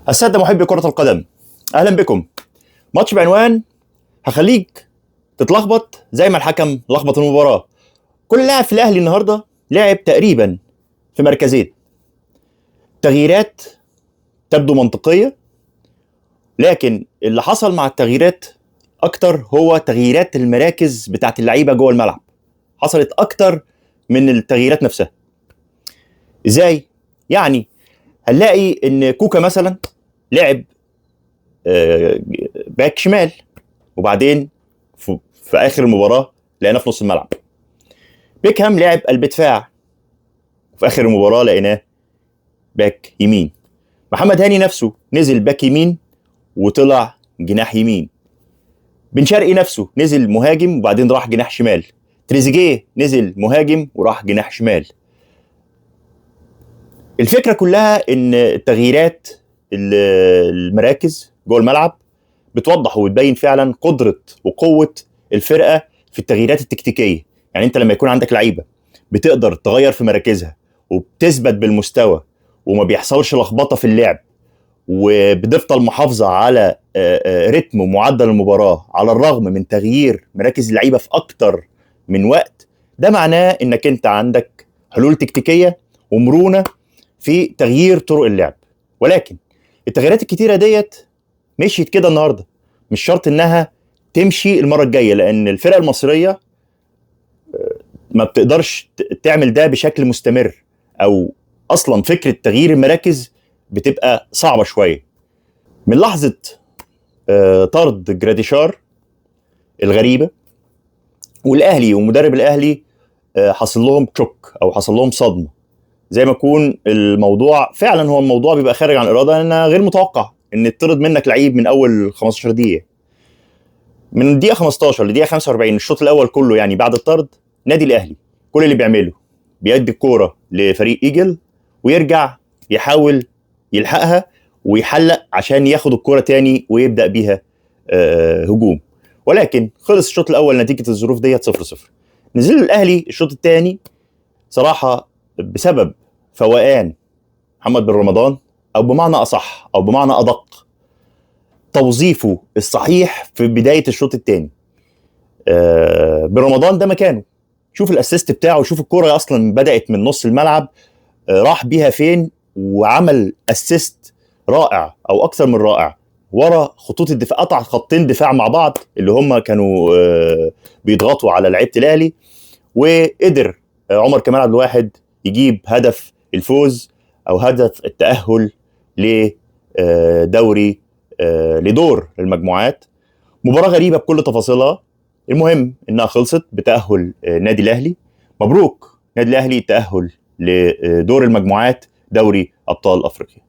السادة محبي كرة القدم، أهلا بكم. ماتش بعنوان هخليك تتلخبط زي ما الحكم لخبط المباراة. كل لاعب في الأهلي النهاردة لعب تقريبا في مركزين. تغييرات تبدو منطقية، لكن اللي حصل مع التغييرات أكتر هو تغييرات المراكز بتاعت اللعيبة جوه الملعب. حصلت أكتر من التغييرات نفسها. إزاي؟ يعني هنلاقي إن كوكا مثلا لعب باك شمال، وبعدين في اخر المباراه لقيناه في نص الملعب. بيكهام لعب قلب دفاع، وفي اخر المباراه لقيناه باك يمين. محمد هاني نفسه نزل باك يمين وطلع جناح يمين. بن شرقي نفسه نزل مهاجم وبعدين راح جناح شمال. تريزيجيه نزل مهاجم وراح جناح شمال. الفكره كلها ان التغييرات المراكز جوه الملعب بتوضح وبتبين فعلا قدره وقوه الفرقه في التغييرات التكتيكيه. يعني انت لما يكون عندك لعيبه بتقدر تغير في مراكزها وبتثبت بالمستوى وما بيحصلش لخبطه في اللعب، وبتفضل محافظه على رتم ومعدل المباراه على الرغم من تغيير مراكز اللعيبه في اكتر من وقت، ده معناه انك انت عندك حلول تكتيكيه ومرونه في تغيير طرق اللعب. ولكن التغييرات الكتيره ديت مشيت كده النهارده، مش شرط انها تمشي المره الجايه، لان الفرق المصريه ما بتقدرش تعمل ده بشكل مستمر، او اصلا فكره تغيير المراكز بتبقى صعبه شويه. من لحظه طرد جراديشار الغريبه، والاهلي ومدرب الاهلي حصل لهم شوك او حصل لهم صدمه، زي ما يكون الموضوع فعلا هو الموضوع بيبقى خارج عن الاراده، لانها غير متوقع ان يطرد منك لعيب من اول 15 دقيقه. من دقيقه 15 لدقيقه 45 الشوط الاول كله، يعني بعد الطرد، نادي الاهلي كل اللي بيعمله بيدي الكوره لفريق ايجل ويرجع يحاول يلحقها ويحلق عشان ياخد الكوره تاني ويبدا بيها هجوم. ولكن خلص الشوط الاول نتيجه الظروف ديت 0-0. نزل الاهلي الشوط الثاني صراحه بسبب فوقان محمد بن رمضان، او بمعنى اصح او بمعنى ادق توظيفه الصحيح في بدايه الشوط الثاني. بن رمضان ده مكانه. شوف الاسيست بتاعه، شوف الكوره اصلا بدات من نص الملعب راح بيها فين، وعمل اسيست رائع او اكثر من رائع ورا خطوط الدفاع. قطع خطين دفاع مع بعض اللي هم كانوا بيضغطوا على لعيبه الاهلي، وقدر عمر كمال عبد الواحد يجيب هدف الفوز او هدف التاهل لدوري لدور المجموعات. مباراه غريبه بكل تفاصيلها، المهم انها خلصت بتاهل نادي الاهلي. مبروك نادي الاهلي، التاهل لدور المجموعات دوري ابطال افريقيا.